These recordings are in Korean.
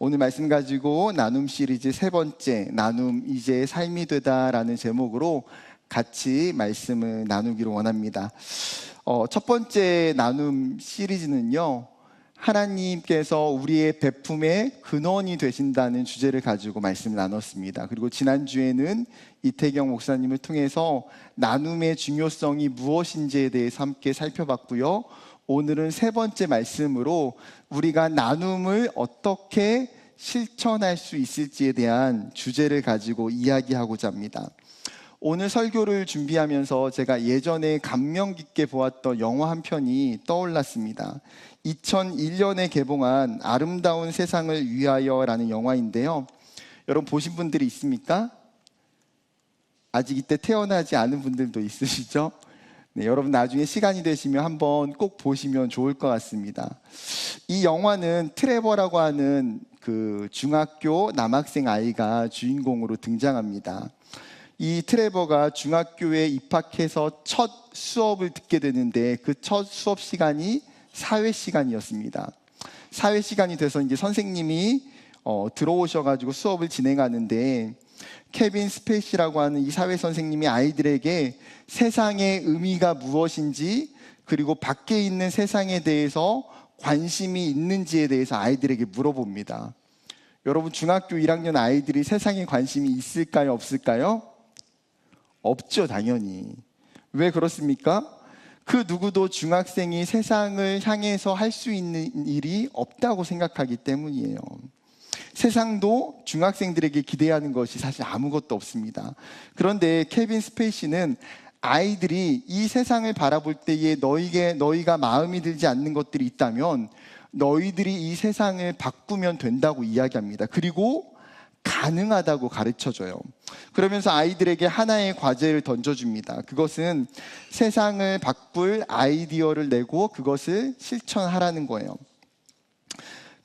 오늘 말씀 가지고 나눔 시리즈 세 번째, 나눔 이제 삶이 되다라는 제목으로 같이 말씀을 나누기로 원합니다. 첫 번째 나눔 시리즈는요, 하나님께서 우리의 베품의 근원이 되신다는 주제를 가지고 말씀을 나눴습니다. 그리고 지난주에는 이태경 목사님을 통해서 나눔의 중요성이 무엇인지에 대해서 함께 살펴봤고요. 오늘은 세 번째 말씀으로 우리가 나눔을 어떻게 실천할 수 있을지에 대한 주제를 가지고 이야기하고자 합니다. 오늘 설교를 준비하면서 제가 예전에 감명 깊게 보았던 영화 한 편이 떠올랐습니다. 2001년에 개봉한 아름다운 세상을 위하여라는 영화인데요. 여러분 보신 분들이 있습니까? 아직 이때 태어나지 않은 분들도 있으시죠? 네, 여러분 나중에 시간이 되시면 한번 꼭 보시면 좋을 것 같습니다. 이 영화는 트레버라고 하는 그 중학교 남학생 아이가 주인공으로 등장합니다. 이 트레버가 중학교에 입학해서 첫 수업을 듣게 되는데 그 첫 수업 시간이 사회 시간이었습니다. 사회 시간이 돼서 이제 선생님이 들어오셔가지고 수업을 진행하는데 케빈 스페이시라고 하는 이 사회 선생님이 아이들에게 세상의 의미가 무엇인지 그리고 밖에 있는 세상에 대해서 관심이 있는지에 대해서 아이들에게 물어봅니다. 여러분 중학교 1학년 아이들이 세상에 관심이 있을까요? 없을까요? 없죠, 당연히. 왜 그렇습니까? 그 누구도 중학생이 세상을 향해서 할 수 있는 일이 없다고 생각하기 때문이에요. 세상도 중학생들에게 기대하는 것이 사실 아무것도 없습니다. 그런데 케빈 스페이시는 아이들이 이 세상을 바라볼 때에 너희가 마음이 들지 않는 것들이 있다면 너희들이 이 세상을 바꾸면 된다고 이야기합니다. 그리고 가능하다고 가르쳐줘요. 그러면서 아이들에게 하나의 과제를 던져줍니다. 그것은 세상을 바꿀 아이디어를 내고 그것을 실천하라는 거예요.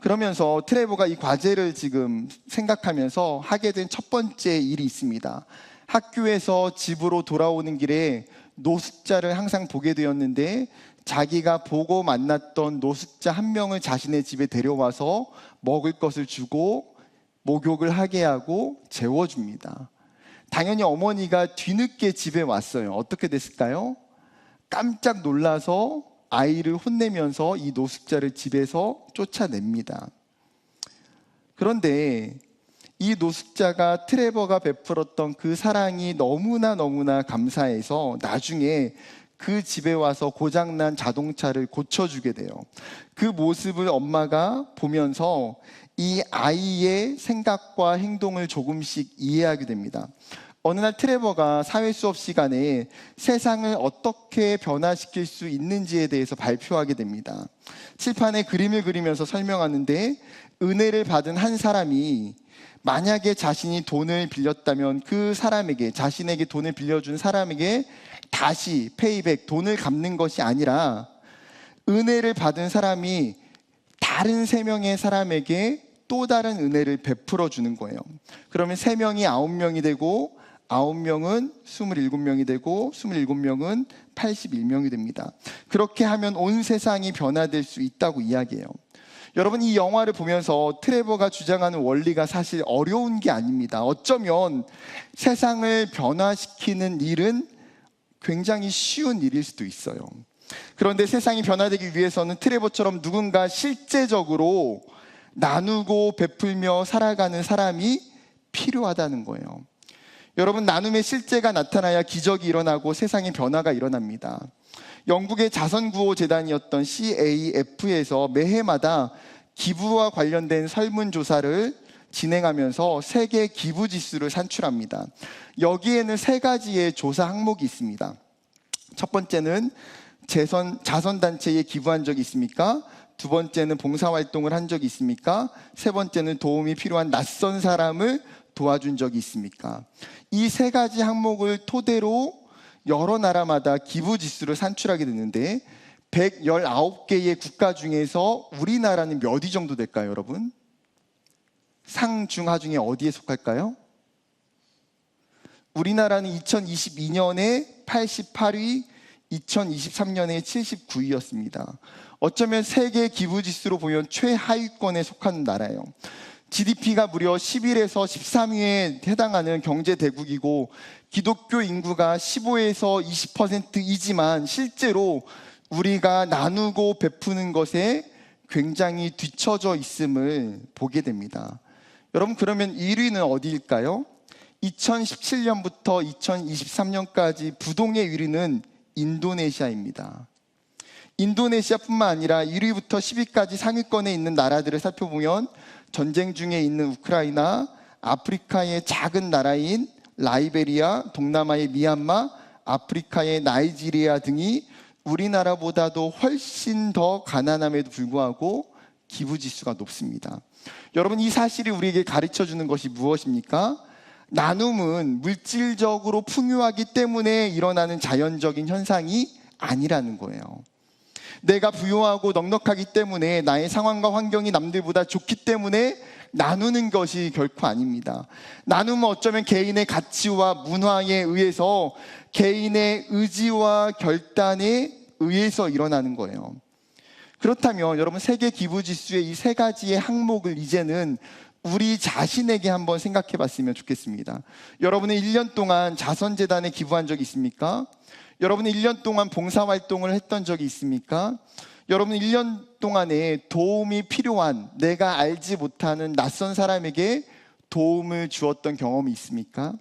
그러면서 트레버가 이 과제를 지금 생각하면서 하게 된 첫 번째 일이 있습니다. 학교에서 집으로 돌아오는 길에 노숙자를 항상 보게 되었는데 자기가 보고 만났던 노숙자 한 명을 자신의 집에 데려와서 먹을 것을 주고 목욕을 하게 하고 재워줍니다. 당연히 어머니가 뒤늦게 집에 왔어요. 어떻게 됐을까요? 깜짝 놀라서 아이를 혼내면서 이 노숙자를 집에서 쫓아냅니다. 그런데 이 노숙자가 트레버가 베풀었던 그 사랑이 너무나 감사해서 나중에 그 집에 와서 고장난 자동차를 고쳐주게 돼요. 그 모습을 엄마가 보면서 이 아이의 생각과 행동을 조금씩 이해하게 됩니다. 어느 날 트레버가 사회 수업 시간에 세상을 어떻게 변화시킬 수 있는지에 대해서 발표하게 됩니다. 칠판에 그림을 그리면서 설명하는데 은혜를 받은 한 사람이 만약에 자신이 돈을 빌렸다면 그 사람에게, 자신에게 돈을 빌려준 사람에게 다시 페이백, 돈을 갚는 것이 아니라 은혜를 받은 사람이 다른 3명의 사람에게 또 다른 은혜를 베풀어 주는 거예요. 그러면 3명이 9명이 되고 9명은 27명이 되고 27명은 81명이 됩니다. 그렇게 하면 온 세상이 변화될 수 있다고 이야기해요. 여러분 이 영화를 보면서 트레버가 주장하는 원리가 사실 어려운 게 아닙니다. 어쩌면 세상을 변화시키는 일은 굉장히 쉬운 일일 수도 있어요. 그런데 세상이 변화되기 위해서는 트레버처럼 누군가 실제적으로 나누고 베풀며 살아가는 사람이 필요하다는 거예요. 여러분 나눔의 실제가 나타나야 기적이 일어나고 세상의 변화가 일어납니다. 영국의 자선구호재단이었던 CAF에서 매해마다 기부와 관련된 설문조사를 진행하면서 세계 기부지수를 산출합니다. 여기에는 3가지의 조사 항목이 있습니다. 첫 번째는 자선단체에 기부한 적이 있습니까? 두 번째는 봉사활동을 한 적이 있습니까? 세 번째는 도움이 필요한 낯선 사람을 도와준 적이 있습니까? 이 3가지 항목을 토대로 여러 나라마다 기부 지수를 산출하게 되는데 119개의 국가 중에서 우리나라는 몇 위 정도 될까요, 여러분? 상중하 중에 어디에 속할까요? 우리나라는 2022년에 88위, 2023년에 79위였습니다. 어쩌면 세계 기부 지수로 보면 최하위권에 속하는 나라예요. GDP가 무려 11에서 13위에 해당하는 경제 대국이고 기독교 인구가 15에서 20%이지만 실제로 우리가 나누고 베푸는 것에 굉장히 뒤처져 있음을 보게 됩니다. 여러분, 그러면 1위는 어디일까요? 2017년부터 2023년까지 부동의 1위는 인도네시아입니다. 인도네시아뿐만 아니라 1위부터 10위까지 상위권에 있는 나라들을 살펴보면 전쟁 중에 있는 우크라이나, 아프리카의 작은 나라인 라이베리아, 동남아의 미얀마, 아프리카의 나이지리아 등이 우리나라보다도 훨씬 더 가난함에도 불구하고 기부지수가 높습니다. 여러분, 이 사실이 우리에게 가르쳐주는 것이 무엇입니까? 나눔은 물질적으로 풍요하기 때문에 일어나는 자연적인 현상이 아니라는 거예요. 내가 부유하고 넉넉하기 때문에 나의 상황과 환경이 남들보다 좋기 때문에 나누는 것이 결코 아닙니다. 나눔은 어쩌면 개인의 가치와 문화에 의해서 개인의 의지와 결단에 의해서 일어나는 거예요. 그렇다면 여러분, 세계 기부 지수의 이 세 가지의 항목을 이제는 우리 자신에게 한번 생각해 봤으면 좋겠습니다. 여러분은 1년 동안 자선재단에 기부한 적이 있습니까? 여러분은 1년 동안 봉사활동을 했던 적이 있습니까? 여러분은 1년 동안에 도움이 필요한, 내가 알지 못하는 낯선 사람에게 도움을 주었던 경험이 있습니까?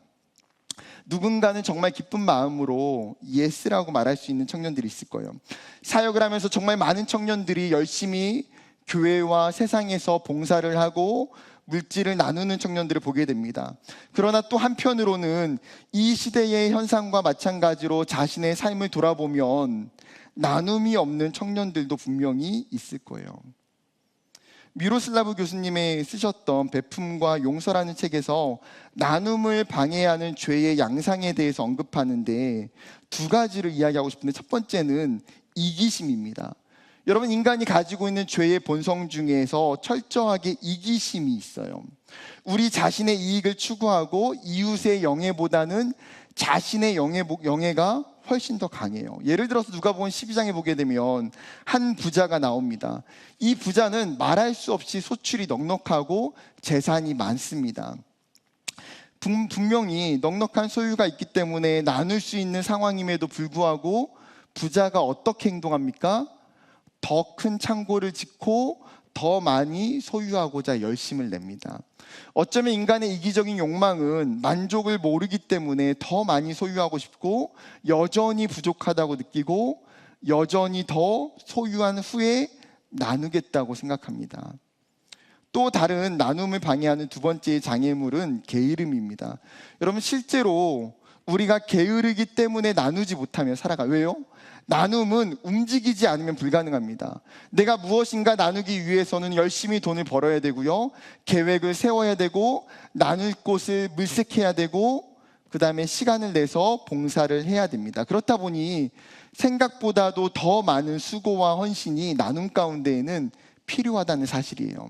누군가는 정말 기쁜 마음으로 예스라고 말할 수 있는 청년들이 있을 거예요. 사역을 하면서 정말 많은 청년들이 열심히 교회와 세상에서 봉사를 하고 물질을 나누는 청년들을 보게 됩니다. 그러나 또 한편으로는 이 시대의 현상과 마찬가지로 자신의 삶을 돌아보면 나눔이 없는 청년들도 분명히 있을 거예요. 미로슬라브 교수님이 쓰셨던 베품과 용서라는 책에서 나눔을 방해하는 죄의 양상에 대해서 언급하는데 두 가지를 이야기하고 싶은데, 첫 번째는 이기심입니다. 여러분, 인간이 가지고 있는 죄의 본성 중에서 철저하게 이기심이 있어요. 우리 자신의 이익을 추구하고 이웃의 영예보다는 자신의 영예가 훨씬 더 강해요. 예를 들어서 누가복음 12장에 보게 되면 한 부자가 나옵니다. 이 부자는 말할 수 없이 소출이 넉넉하고 재산이 많습니다. 분명히 넉넉한 소유가 있기 때문에 나눌 수 있는 상황임에도 불구하고 부자가 어떻게 행동합니까? 더 큰 창고를 짓고 더 많이 소유하고자 열심을 냅니다. 어쩌면 인간의 이기적인 욕망은 만족을 모르기 때문에 더 많이 소유하고 싶고 여전히 부족하다고 느끼고 여전히 더 소유한 후에 나누겠다고 생각합니다. 또 다른 나눔을 방해하는 두 번째 장애물은 게으름입니다. 여러분, 실제로 우리가 게으르기 때문에 나누지 못하며 살아가요. 왜요? 나눔은 움직이지 않으면 불가능합니다. 내가 무엇인가 나누기 위해서는 열심히 돈을 벌어야 되고요, 계획을 세워야 되고, 나눌 곳을 물색해야 되고, 그 다음에 시간을 내서 봉사를 해야 됩니다. 그렇다 보니 생각보다도 더 많은 수고와 헌신이 나눔 가운데에는 필요하다는 사실이에요.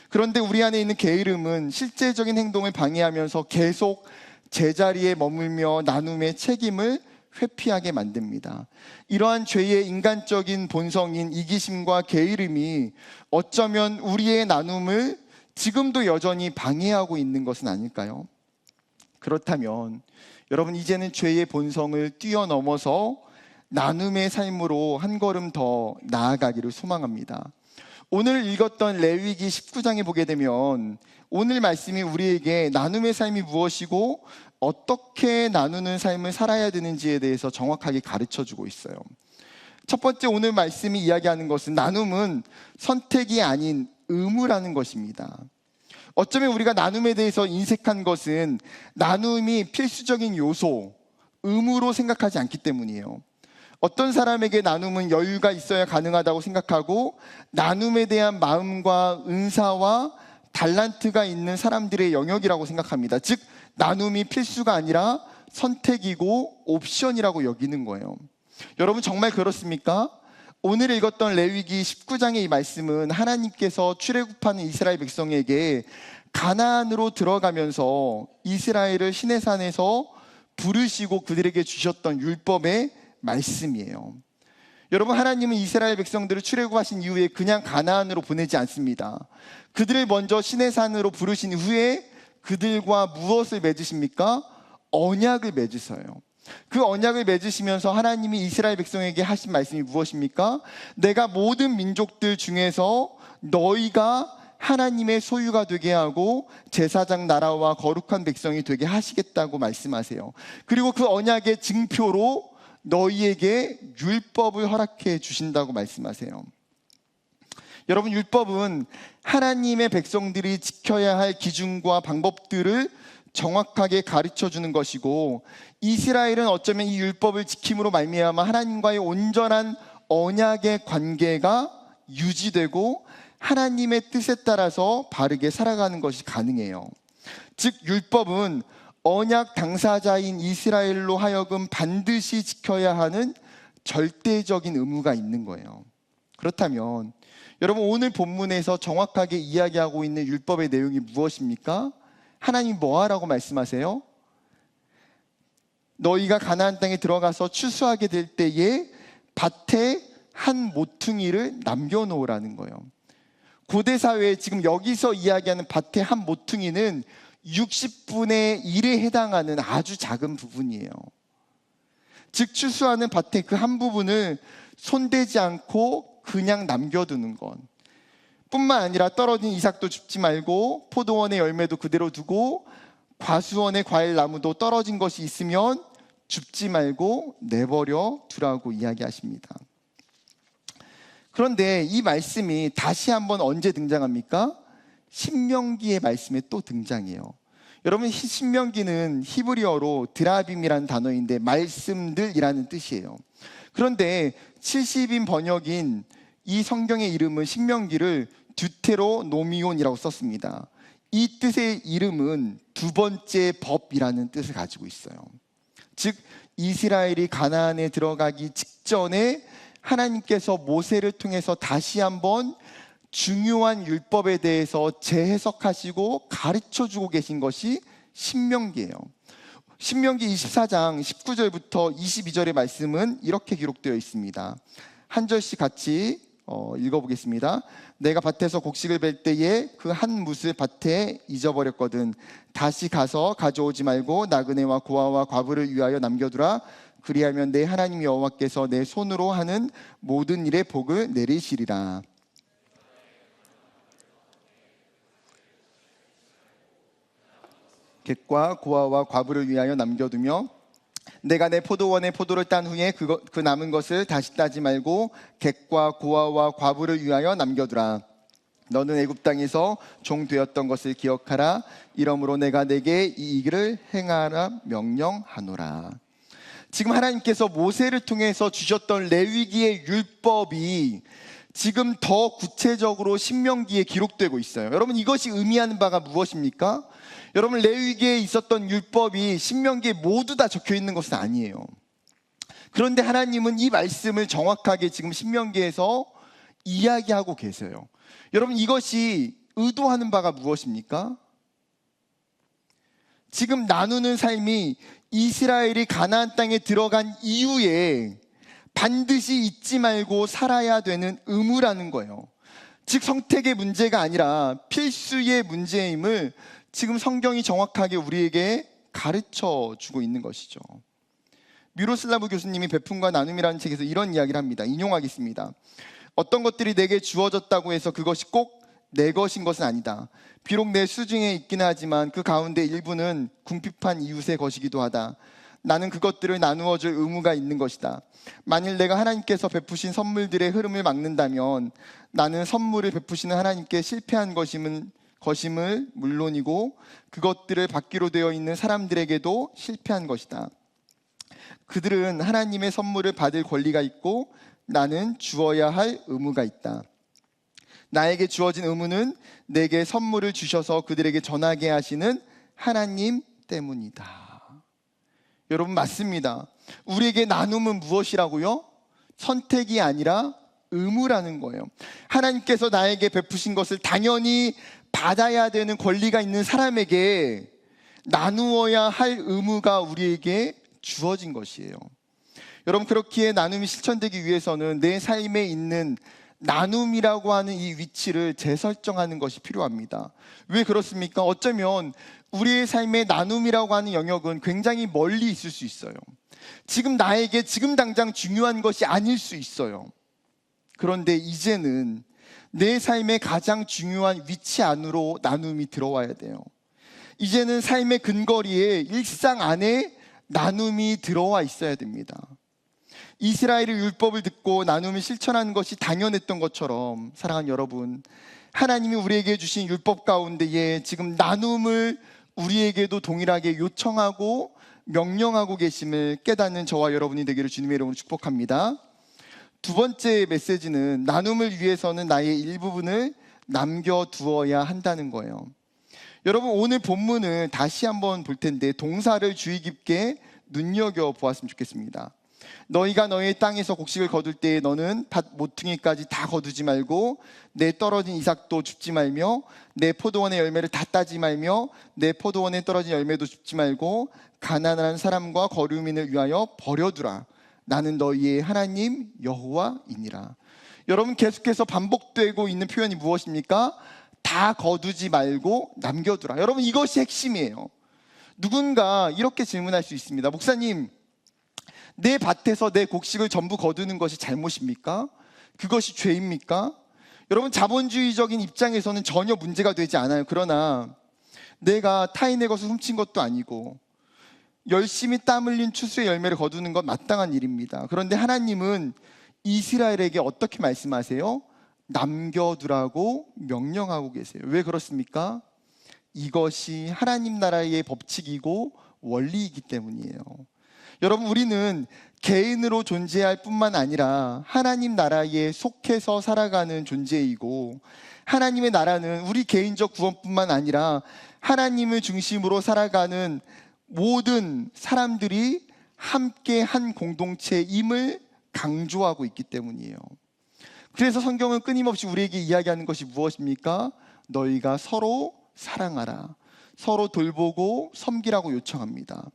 그런데 우리 안에 있는 게으름은 실제적인 행동을 방해하면서 계속 제자리에 머물며 나눔의 책임을 회피하게 만듭니다. 이러한 죄의 인간적인 본성인 이기심과 게으름이 어쩌면 우리의 나눔을 지금도 여전히 방해하고 있는 것은 아닐까요? 그렇다면 여러분, 이제는 죄의 본성을 뛰어넘어서 나눔의 삶으로 한 걸음 더 나아가기를 소망합니다. 오늘 읽었던 레위기 19장에 보게 되면 오늘 말씀이 우리에게 나눔의 삶이 무엇이고 어떻게 나누는 삶을 살아야 되는지에 대해서 정확하게 가르쳐주고 있어요. 첫 번째, 오늘 말씀이 이야기하는 것은 나눔은 선택이 아닌 의무라는 것입니다. 어쩌면 우리가 나눔에 대해서 인색한 것은 나눔이 필수적인 요소, 의무로 생각하지 않기 때문이에요. 어떤 사람에게 나눔은 여유가 있어야 가능하다고 생각하고 나눔에 대한 마음과 은사와 달란트가 있는 사람들의 영역이라고 생각합니다. 즉, 나눔이 필수가 아니라 선택이고 옵션이라고 여기는 거예요. 여러분, 정말 그렇습니까? 오늘 읽었던 레위기 19장의 이 말씀은 하나님께서 출애굽하는 이스라엘 백성에게 가나안으로 들어가면서 이스라엘을 시내산에서 부르시고 그들에게 주셨던 율법의 말씀이에요. 여러분, 하나님은 이스라엘 백성들을 출애굽하신 이후에 그냥 가나안으로 보내지 않습니다. 그들을 먼저 시내산으로 부르신 후에 그들과 무엇을 맺으십니까? 언약을 맺으셔요. 그 언약을 맺으시면서 하나님이 이스라엘 백성에게 하신 말씀이 무엇입니까? 내가 모든 민족들 중에서 너희가 하나님의 소유가 되게 하고 제사장 나라와 거룩한 백성이 되게 하시겠다고 말씀하세요. 그리고 그 언약의 증표로 너희에게 율법을 허락해 주신다고 말씀하세요. 여러분, 율법은 하나님의 백성들이 지켜야 할 기준과 방법들을 정확하게 가르쳐 주는 것이고, 이스라엘은 어쩌면 이 율법을 지킴으로 말미암아 하나님과의 온전한 언약의 관계가 유지되고 하나님의 뜻에 따라서 바르게 살아가는 것이 가능해요. 즉, 율법은 언약 당사자인 이스라엘로 하여금 반드시 지켜야 하는 절대적인 의무가 있는 거예요. 그렇다면 여러분, 오늘 본문에서 정확하게 이야기하고 있는 율법의 내용이 무엇입니까? 하나님 뭐 하라고 말씀하세요? 너희가 가나안 땅에 들어가서 추수하게 될 때에 밭에 한 모퉁이를 남겨놓으라는 거예요. 고대 사회에 지금 여기서 이야기하는 밭의 한 모퉁이는 60분의 1에 해당하는 아주 작은 부분이에요. 즉, 추수하는 밭의 그 한 부분을 손대지 않고 그냥 남겨두는 것 뿐만 아니라 떨어진 이삭도 줍지 말고 포도원의 열매도 그대로 두고 과수원의 과일 나무도 떨어진 것이 있으면 줍지 말고 내버려 두라고 이야기하십니다. 그런데 이 말씀이 다시 한번 언제 등장합니까? 신명기의 말씀에 또 등장해요. 여러분, 신명기는 히브리어로 드라빔이라는 단어인데 말씀들이라는 뜻이에요. 그런데 70인 번역인 이 성경의 이름은 신명기를 듀테로노미온이라고 썼습니다. 이 뜻의 이름은 두 번째 법이라는 뜻을 가지고 있어요. 즉, 이스라엘이 가나안에 들어가기 직전에 하나님께서 모세를 통해서 다시 한번 중요한 율법에 대해서 재해석하시고 가르쳐주고 계신 것이 신명기예요. 신명기 24장 19절부터 22절의 말씀은 이렇게 기록되어 있습니다. 한 절씩 같이 읽어보겠습니다. 내가 밭에서 곡식을 벨 때에 그 한 뭇을 밭에 잊어버렸거든. 다시 가서 가져오지 말고 나그네와 고아와 과부를 위하여 남겨두라. 그리하면 내 하나님 여호와께서 내 손으로 하는 모든 일에 복을 내리시리라. 객과 고아와 과부를 위하여 남겨두며 내가 내 포도원의 포도를 딴 후에 그 남은 것을 다시 따지 말고 객과 고아와 과부를 위하여 남겨두라. 너는 애굽 땅에서 종 되었던 것을 기억하라. 이러므로 내가 내게 이 일을 행하라 명령하노라. 지금 하나님께서 모세를 통해서 주셨던 레위기의 율법이 지금 더 구체적으로 신명기에 기록되고 있어요. 여러분, 이것이 의미하는 바가 무엇입니까? 여러분, 레위기에 있었던 율법이 신명기에 모두 다 적혀 있는 것은 아니에요. 그런데 하나님은 이 말씀을 정확하게 지금 신명기에서 이야기하고 계세요. 여러분, 이것이 의도하는 바가 무엇입니까? 지금 나누는 삶이 이스라엘이 가나안 땅에 들어간 이후에 반드시 잊지 말고 살아야 되는 의무라는 거예요. 즉, 선택의 문제가 아니라 필수의 문제임을 지금 성경이 정확하게 우리에게 가르쳐 주고 있는 것이죠. 미로슬라브 교수님이 베품과 나눔이라는 책에서 이런 이야기를 합니다. 인용하겠습니다. 어떤 것들이 내게 주어졌다고 해서 그것이 꼭 내 것인 것은 아니다. 비록 내 수중에 있기는 하지만 그 가운데 일부는 궁핍한 이웃의 것이기도 하다. 나는 그것들을 나누어 줄 의무가 있는 것이다. 만일 내가 하나님께서 베푸신 선물들의 흐름을 막는다면 나는 선물을 베푸시는 하나님께 실패한 것임을 물론이고 그것들을 받기로 되어 있는 사람들에게도 실패한 것이다. 그들은 하나님의 선물을 받을 권리가 있고 나는 주어야 할 의무가 있다. 나에게 주어진 의무는 내게 선물을 주셔서 그들에게 전하게 하시는 하나님 때문이다. 여러분, 맞습니다. 우리에게 나눔은 무엇이라고요? 선택이 아니라 의무라는 거예요. 하나님께서 나에게 베푸신 것을 당연히 받아야 되는 권리가 있는 사람에게 나누어야 할 의무가 우리에게 주어진 것이에요. 여러분, 그렇기에 나눔이 실천되기 위해서는 내 삶에 있는 나눔이라고 하는 이 위치를 재설정하는 것이 필요합니다. 왜 그렇습니까? 어쩌면 우리의 삶의 나눔이라고 하는 영역은 굉장히 멀리 있을 수 있어요. 지금 나에게 지금 당장 중요한 것이 아닐 수 있어요. 그런데 이제는 내 삶의 가장 중요한 위치 안으로 나눔이 들어와야 돼요. 이제는 삶의 근거리에 일상 안에 나눔이 들어와 있어야 됩니다. 이스라엘의 율법을 듣고 나눔을 실천하는 것이 당연했던 것처럼, 사랑하는 여러분, 하나님이 우리에게 주신 율법 가운데에 지금 나눔을 우리에게도 동일하게 요청하고 명령하고 계심을 깨닫는 저와 여러분이 되기를 주님의 이름으로 축복합니다. 두 번째 메시지는 나눔을 위해서는 나의 일부분을 남겨두어야 한다는 거예요. 여러분, 오늘 본문을 다시 한번 볼 텐데 동사를 주의 깊게 눈여겨보았으면 좋겠습니다. 너희가 너희의 땅에서 곡식을 거둘 때에 너는 밭 모퉁이까지 다 거두지 말고 내 떨어진 이삭도 줍지 말며 내 포도원의 열매를 다 따지 말며 내 포도원에 떨어진 열매도 줍지 말고 가난한 사람과 거류민을 위하여 버려두라. 나는 너희의 하나님 여호와이니라. 여러분, 계속해서 반복되고 있는 표현이 무엇입니까? 다 거두지 말고 남겨두라. 여러분, 이것이 핵심이에요. 누군가 이렇게 질문할 수 있습니다. 목사님, 내 밭에서 내 곡식을 전부 거두는 것이 잘못입니까? 그것이 죄입니까? 여러분, 자본주의적인 입장에서는 전혀 문제가 되지 않아요. 그러나 내가 타인의 것을 훔친 것도 아니고 열심히 땀 흘린 추수의 열매를 거두는 건 마땅한 일입니다. 그런데 하나님은 이스라엘에게 어떻게 말씀하세요? 남겨두라고 명령하고 계세요. 왜 그렇습니까? 이것이 하나님 나라의 법칙이고 원리이기 때문이에요. 여러분, 우리는 개인으로 존재할 뿐만 아니라 하나님 나라에 속해서 살아가는 존재이고, 하나님의 나라는 우리 개인적 구원뿐만 아니라 하나님을 중심으로 살아가는 모든 사람들이 함께 한 공동체임을 강조하고 있기 때문이에요. 그래서 성경은 끊임없이 우리에게 이야기하는 것이 무엇입니까? 너희가 서로 사랑하라, 서로 돌보고 섬기라고 요청합니다.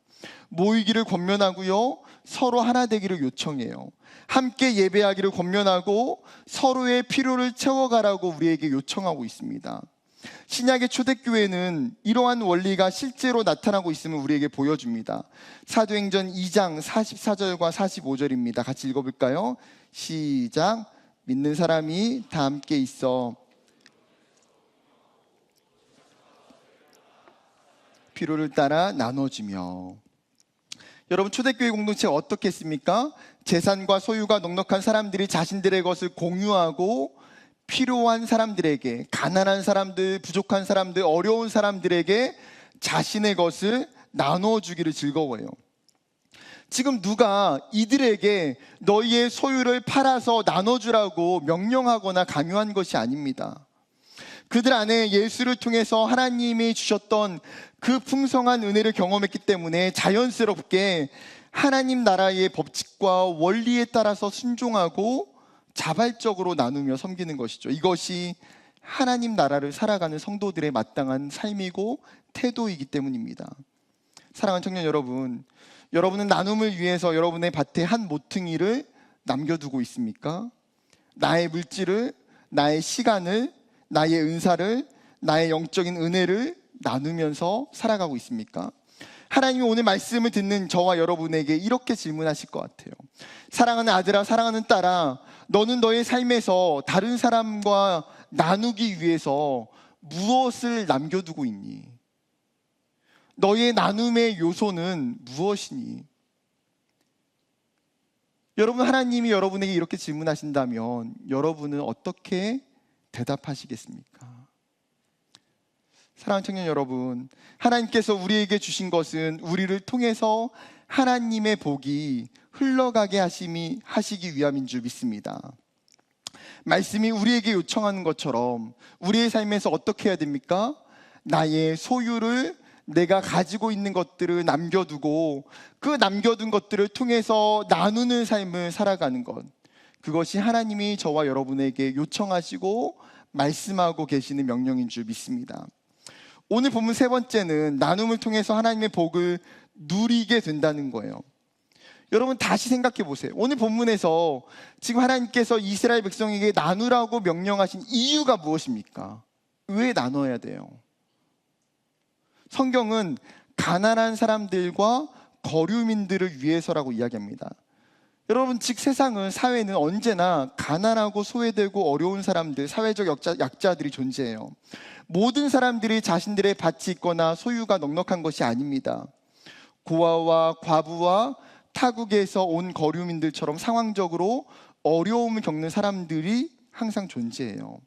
모이기를 권면하고요, 서로 하나 되기를 요청해요. 함께 예배하기를 권면하고 서로의 필요를 채워가라고 우리에게 요청하고 있습니다. 신약의 초대교회는 이러한 원리가 실제로 나타나고 있음을 우리에게 보여줍니다. 사도행전 2장 44절과 45절입니다. 같이 읽어볼까요? 시작. 믿는 사람이 다 함께 있어 필요를 따라 나눠주며. 여러분, 초대교회 공동체가 어떻게 했습니까? 재산과 소유가 넉넉한 사람들이 자신들의 것을 공유하고 필요한 사람들에게, 가난한 사람들, 부족한 사람들, 어려운 사람들에게 자신의 것을 나눠주기를 즐거워해요. 지금 누가 이들에게 너희의 소유를 팔아서 나눠주라고 명령하거나 강요한 것이 아닙니다. 그들 안에 예수를 통해서 하나님이 주셨던 그 풍성한 은혜를 경험했기 때문에 자연스럽게 하나님 나라의 법칙과 원리에 따라서 순종하고 자발적으로 나누며 섬기는 것이죠. 이것이 하나님 나라를 살아가는 성도들의 마땅한 삶이고 태도이기 때문입니다. 사랑하는 청년 여러분, 여러분은 나눔을 위해서 여러분의 밭에 한 모퉁이를 남겨두고 있습니까? 나의 물질을, 나의 시간을, 나의 은사를, 나의 영적인 은혜를 나누면서 살아가고 있습니까? 하나님이 오늘 말씀을 듣는 저와 여러분에게 이렇게 질문하실 것 같아요. 사랑하는 아들아, 사랑하는 딸아, 너는 너의 삶에서 다른 사람과 나누기 위해서 무엇을 남겨두고 있니? 너의 나눔의 요소는 무엇이니? 여러분, 하나님이 여러분에게 이렇게 질문하신다면 여러분은 어떻게 대답하시겠습니까? 사랑하는 청년 여러분, 하나님께서 우리에게 주신 것은 우리를 통해서 하나님의 복이 흘러가게 하시기 위함인 줄 믿습니다. 말씀이 우리에게 요청하는 것처럼 우리의 삶에서 어떻게 해야 됩니까? 나의 소유를, 내가 가지고 있는 것들을 남겨두고 그 남겨둔 것들을 통해서 나누는 삶을 살아가는 것, 그것이 하나님이 저와 여러분에게 요청하시고 말씀하고 계시는 명령인 줄 믿습니다. 오늘 본문 세 번째는 나눔을 통해서 하나님의 복을 누리게 된다는 거예요. 여러분 다시 생각해 보세요. 오늘 본문에서 지금 하나님께서 이스라엘 백성에게 나누라고 명령하신 이유가 무엇입니까? 왜 나눠야 돼요? 성경은 가난한 사람들과 거류민들을 위해서라고 이야기합니다. 여러분, 즉 세상은, 사회는 언제나 가난하고 소외되고 어려운 사람들, 사회적 약자들이 존재해요. 모든 사람들이 자신들의 밭이 있거나 소유가 넉넉한 것이 아닙니다. 고아와 과부와 타국에서 온 거류민들처럼 상황적으로 어려움을 겪는 사람들이 항상 존재해요.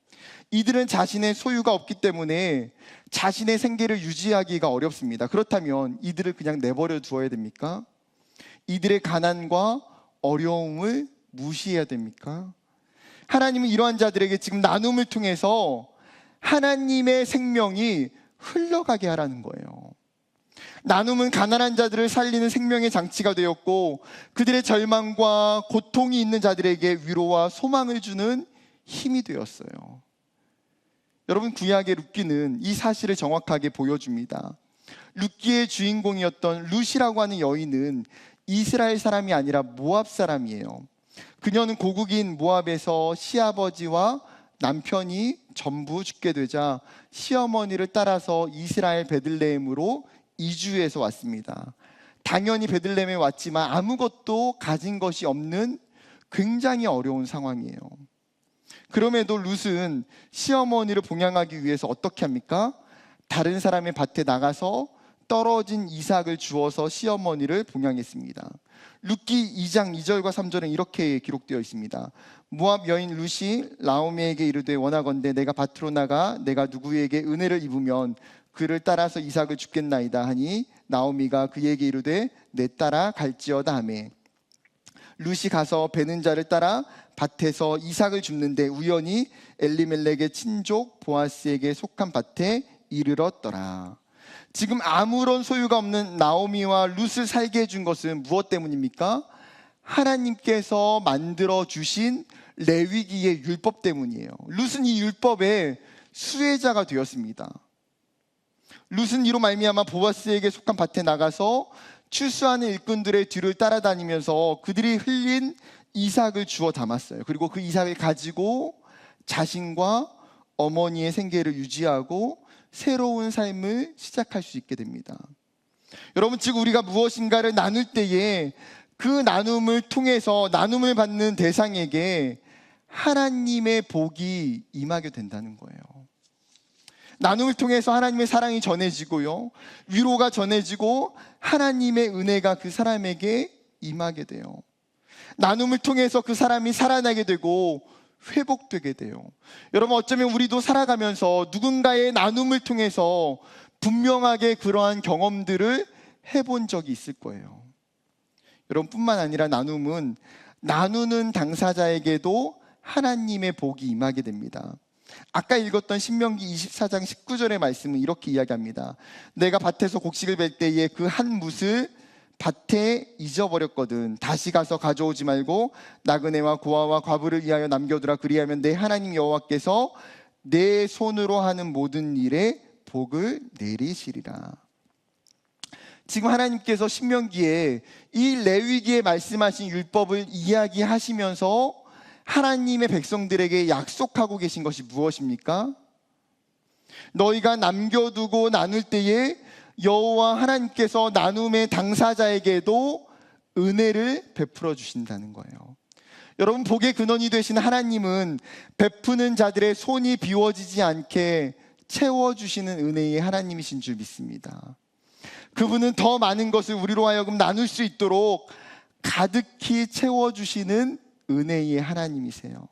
이들은 자신의 소유가 없기 때문에 자신의 생계를 유지하기가 어렵습니다. 그렇다면 이들을 그냥 내버려 두어야 됩니까? 이들의 가난과 어려움을 무시해야 됩니까? 하나님은 이러한 자들에게 지금 나눔을 통해서 하나님의 생명이 흘러가게 하라는 거예요. 나눔은 가난한 자들을 살리는 생명의 장치가 되었고, 그들의 절망과 고통이 있는 자들에게 위로와 소망을 주는 힘이 되었어요. 여러분, 구약의 룻기는 이 사실을 정확하게 보여줍니다. 룻기의 주인공이었던 룻이라고 하는 여인은 이스라엘 사람이 아니라 모압 사람이에요. 그녀는 고국인 모압에서 시아버지와 남편이 전부 죽게 되자 시어머니를 따라서 이스라엘 베들레헴으로 이주해서 왔습니다. 당연히 베들레헴에 왔지만 아무것도 가진 것이 없는 굉장히 어려운 상황이에요. 그럼에도 룻은 시어머니를 봉양하기 위해서 어떻게 합니까? 다른 사람의 밭에 나가서 떨어진 이삭을 주어서 시어머니를 봉양했습니다. 룻기 2장 2절과 3절은 이렇게 기록되어 있습니다. 모압 여인 룻이 나오미에게 이르되 원하건대 내가 밭으로 나가 내가 누구에게 은혜를 입으면 그를 따라서 이삭을 줍겠나이다 하니 나오미가 그에게 이르되 내 따라 갈지어다 하매 룻이 가서 베는 자를 따라 밭에서 이삭을 줍는데 우연히 엘리멜렉의 친족 보아스에게 속한 밭에 이르렀더라. 지금 아무런 소유가 없는 나오미와 룻을 살게 해준 것은 무엇 때문입니까? 하나님께서 만들어 주신 레위기의 율법 때문이에요. 룻은 이 율법의 수혜자가 되었습니다. 룻은 이로 말미암아 보아스에게 속한 밭에 나가서 출수하는 일꾼들의 뒤를 따라다니면서 그들이 흘린 이삭을 주워 담았어요. 그리고 그 이삭을 가지고 자신과 어머니의 생계를 유지하고 새로운 삶을 시작할 수 있게 됩니다. 여러분, 즉 우리가 무엇인가를 나눌 때에 그 나눔을 통해서 나눔을 받는 대상에게 하나님의 복이 임하게 된다는 거예요. 나눔을 통해서 하나님의 사랑이 전해지고요, 위로가 전해지고 하나님의 은혜가 그 사람에게 임하게 돼요. 나눔을 통해서 그 사람이 살아나게 되고 회복되게 돼요. 여러분, 어쩌면 우리도 살아가면서 누군가의 나눔을 통해서 분명하게 그러한 경험들을 해본 적이 있을 거예요. 여러분, 뿐만 아니라 나눔은 나누는 당사자에게도 하나님의 복이 임하게 됩니다. 아까 읽었던 신명기 24장 19절의 말씀은 이렇게 이야기합니다. 내가 밭에서 곡식을 벨 때에 그 한 뭇을 밭에 잊어버렸거든. 다시 가서 가져오지 말고 나그네와 고아와 과부를 위하여 남겨두라. 그리하면 내 하나님 여호와께서 내 손으로 하는 모든 일에 복을 내리시리라. 지금 하나님께서 신명기에 이 레위기에 말씀하신 율법을 이야기하시면서 하나님의 백성들에게 약속하고 계신 것이 무엇입니까? 너희가 남겨두고 나눌 때에 여호와 하나님께서 나눔의 당사자에게도 은혜를 베풀어 주신다는 거예요. 여러분, 복의 근원이 되신 하나님은 베푸는 자들의 손이 비워지지 않게 채워주시는 은혜의 하나님이신 줄 믿습니다. 그분은 더 많은 것을 우리로 하여금 나눌 수 있도록 가득히 채워주시는 은혜의 하나님이세요.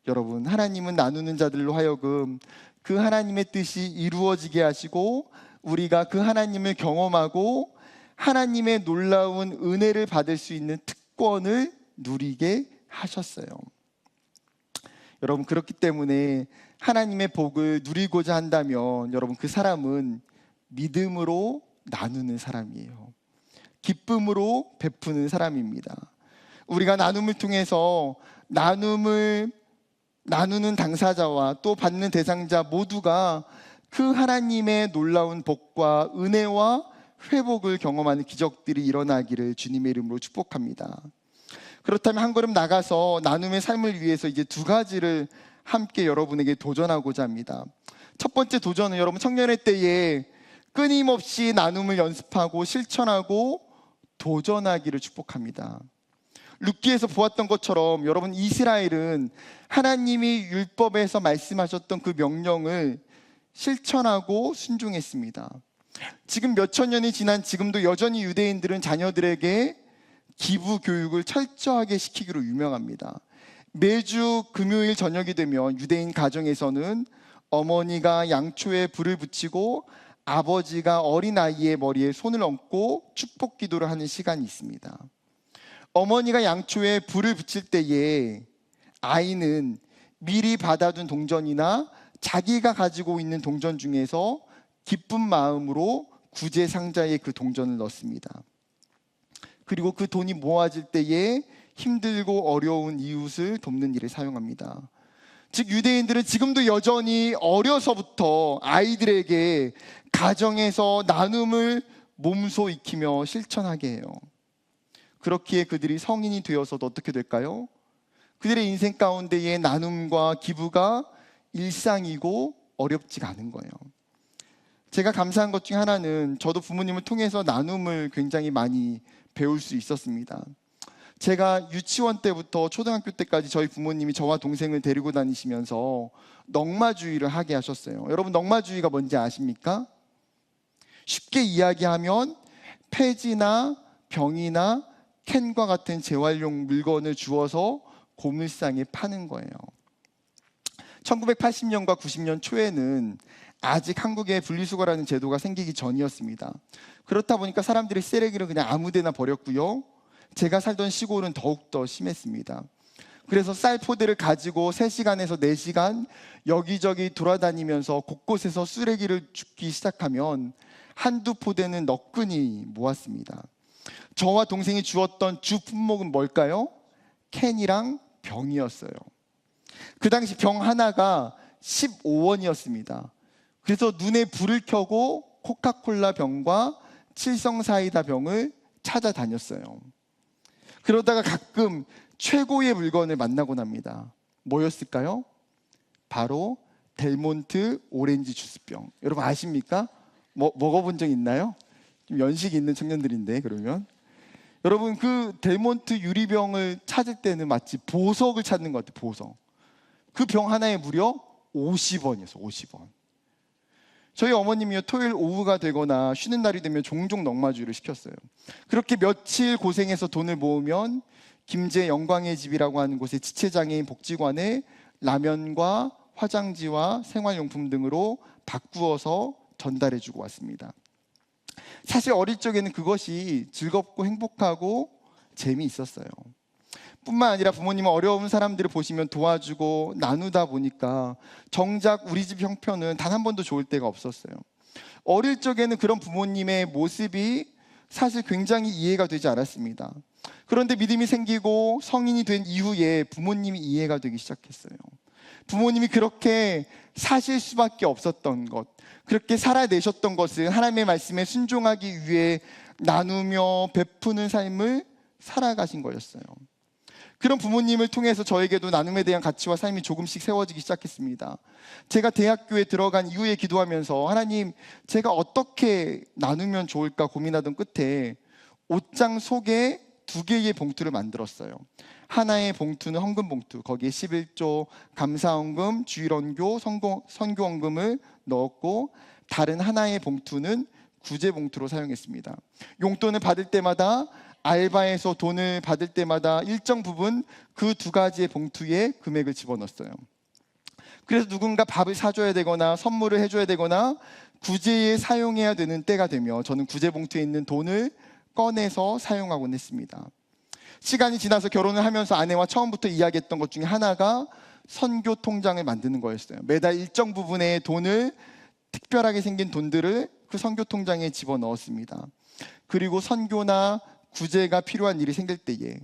여러분, 하나님은 나누는 자들로 하여금 그 하나님의 뜻이 이루어지게 하시고 우리가 그 하나님을 경험하고 하나님의 놀라운 은혜를 받을 수 있는 특권을 누리게 하셨어요. 여러분, 그렇기 때문에 하나님의 복을 누리고자 한다면 여러분, 그 사람은 믿음으로 나누는 사람이에요. 기쁨으로 베푸는 사람입니다. 우리가 나눔을 통해서 나누는 당사자와 또 받는 대상자 모두가 그 하나님의 놀라운 복과 은혜와 회복을 경험하는 기적들이 일어나기를 주님의 이름으로 축복합니다. 그렇다면 한 걸음 나가서 나눔의 삶을 위해서 이제 두 가지를 함께 여러분에게 도전하고자 합니다. 첫 번째 도전은 여러분 청년의 때에 끊임없이 나눔을 연습하고 실천하고 도전하기를 축복합니다. 룻기에서 보았던 것처럼 여러분 이스라엘은 하나님이 율법에서 말씀하셨던 그 명령을 실천하고 순종했습니다. 지금 몇천 년이 지난 지금도 여전히 유대인들은 자녀들에게 기부 교육을 철저하게 시키기로 유명합니다. 매주 금요일 저녁이 되면 유대인 가정에서는 어머니가 양초에 불을 붙이고 아버지가 어린아이의 머리에 손을 얹고 축복 기도를 하는 시간이 있습니다. 어머니가 양초에 불을 붙일 때에 아이는 미리 받아둔 동전이나 자기가 가지고 있는 동전 중에서 기쁜 마음으로 구제 상자에 그 동전을 넣습니다. 그리고 그 돈이 모아질 때에 힘들고 어려운 이웃을 돕는 일에 사용합니다. 즉 유대인들은 지금도 여전히 어려서부터 아이들에게 가정에서 나눔을 몸소 익히며 실천하게 해요. 그렇기에 그들이 성인이 되어서도 어떻게 될까요? 그들의 인생 가운데에 나눔과 기부가 일상이고 어렵지가 않은 거예요. 제가 감사한 것 중에 하나는 저도 부모님을 통해서 나눔을 굉장히 많이 배울 수 있었습니다. 제가 유치원 때부터 초등학교 때까지 저희 부모님이 저와 동생을 데리고 다니시면서 넉마주의를 하게 하셨어요. 여러분 넉마주의가 뭔지 아십니까? 쉽게 이야기하면 폐지나 병이나 캔과 같은 재활용 물건을 주어서 고물상에 파는 거예요. 1980년과 90년 초에는 아직 한국에 분리수거라는 제도가 생기기 전이었습니다. 그렇다 보니까 사람들이 쓰레기를 그냥 아무 데나 버렸고요. 제가 살던 시골은 더욱더 심했습니다. 그래서 쌀 포대를 가지고 3시간에서 4시간 여기저기 돌아다니면서 곳곳에서 쓰레기를 줍기 시작하면 한두 포대는 너끈히 모았습니다. 저와 동생이 주었던 주 품목은 뭘까요? 캔이랑 병이었어요. 그 당시 병 하나가 15원이었습니다. 그래서 눈에 불을 켜고 코카콜라 병과 칠성사이다 병을 찾아다녔어요. 그러다가 가끔 최고의 물건을 만나곤 합니다. 뭐였을까요? 바로 델몬트 오렌지 주스병. 여러분 아십니까? 먹어본 적 있나요? 좀 연식이 있는 청년들인데 그러면 여러분 그 델몬트 유리병을 찾을 때는 마치 보석을 찾는 것 같아요. 보석. 그 병 하나에 무려 50원이었어요. 50원. 저희 어머님이요 토요일 오후가 되거나 쉬는 날이 되면 종종 넉마주의를 시켰어요. 그렇게 며칠 고생해서 돈을 모으면 김제 영광의 집이라고 하는 곳의 지체장애인 복지관에 라면과 화장지와 생활용품 등으로 바꾸어서 전달해주고 왔습니다. 사실 어릴 적에는 그것이 즐겁고 행복하고 재미있었어요. 뿐만 아니라 부모님은 어려운 사람들을 보시면 도와주고 나누다 보니까 정작 우리 집 형편은 단 한 번도 좋을 때가 없었어요. 어릴 적에는 그런 부모님의 모습이 사실 굉장히 이해가 되지 않았습니다. 그런데 믿음이 생기고 성인이 된 이후에 부모님이 이해가 되기 시작했어요. 부모님이 그렇게 사실 수밖에 없었던 것, 그렇게 살아내셨던 것은 하나님의 말씀에 순종하기 위해 나누며 베푸는 삶을 살아가신 거였어요. 그런 부모님을 통해서 저에게도 나눔에 대한 가치와 삶이 조금씩 세워지기 시작했습니다. 제가 대학교에 들어간 이후에 기도하면서 하나님, 제가 어떻게 나누면 좋을까 고민하던 끝에 옷장 속에 2개의 봉투를 만들었어요. 하나의 봉투는 헌금 봉투, 거기에 11조 감사헌금, 주일언교, 선교헌금을 넣었고 다른 하나의 봉투는 구제 봉투로 사용했습니다. 용돈을 받을 때마다 알바에서 돈을 받을 때마다 일정 부분 그 2가지의 봉투에 금액을 집어넣었어요. 그래서 누군가 밥을 사줘야 되거나 선물을 해줘야 되거나 구제에 사용해야 되는 때가 되며 저는 구제 봉투에 있는 돈을 꺼내서 사용하곤 했습니다. 시간이 지나서 결혼을 하면서 아내와 처음부터 이야기했던 것 중에 하나가 선교 통장을 만드는 거였어요. 매달 일정 부분의 돈을 특별하게 생긴 돈들을 그 선교 통장에 집어넣었습니다. 그리고 선교나 구제가 필요한 일이 생길 때에,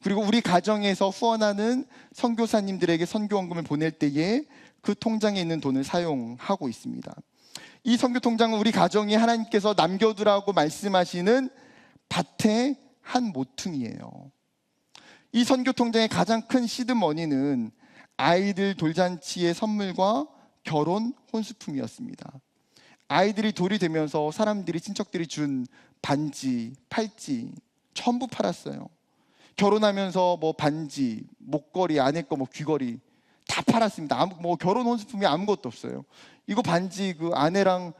그리고 우리 가정에서 후원하는 선교사님들에게 선교원금을 보낼 때에 그 통장에 있는 돈을 사용하고 있습니다. 이 선교 통장은 우리 가정이 하나님께서 남겨두라고 말씀하시는 밭의 한 모퉁이에요. 이 선교 통장의 가장 큰 시드머니는 아이들 돌잔치의 선물과 결혼 혼수품이었습니다. 아이들이 돌이 되면서 사람들이, 친척들이 준 반지, 팔찌 전부 팔았어요. 결혼하면서 뭐 반지, 목걸이, 아내 거 뭐 귀걸이 다 팔았습니다. 뭐 결혼 혼수품이 아무것도 없어요. 이거 반지 그 아내랑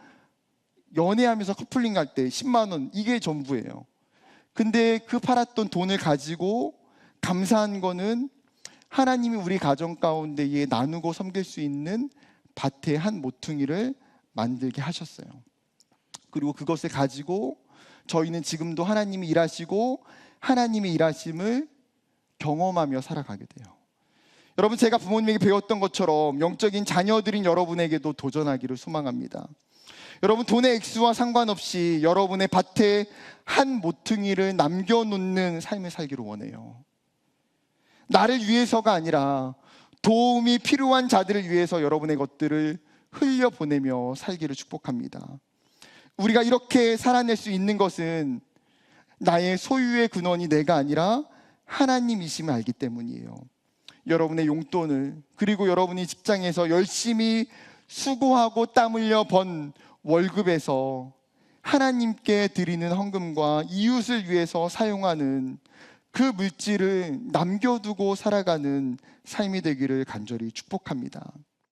연애하면서 커플링 할 때 10만 원, 이게 전부예요. 근데 그 팔았던 돈을 가지고 감사한 거는 하나님이 우리 가정 가운데에 나누고 섬길 수 있는 밭의 한 모퉁이를 만들게 하셨어요. 그리고 그것을 가지고 저희는 지금도 하나님이 일하시고 하나님의 일하심을 경험하며 살아가게 돼요. 여러분, 제가 부모님에게 배웠던 것처럼 영적인 자녀들인 여러분에게도 도전하기를 소망합니다. 여러분, 돈의 액수와 상관없이 여러분의 밭에 한 모퉁이를 남겨놓는 삶을 살기를 원해요. 나를 위해서가 아니라 도움이 필요한 자들을 위해서 여러분의 것들을 흘려보내며 살기를 축복합니다. 우리가 이렇게 살아낼 수 있는 것은 나의 소유의 근원이 내가 아니라 하나님이심을 알기 때문이에요. 여러분의 용돈을, 그리고 여러분이 직장에서 열심히 수고하고 땀 흘려 번 월급에서 하나님께 드리는 헌금과 이웃을 위해서 사용하는 그 물질을 남겨두고 살아가는 삶이 되기를 간절히 축복합니다.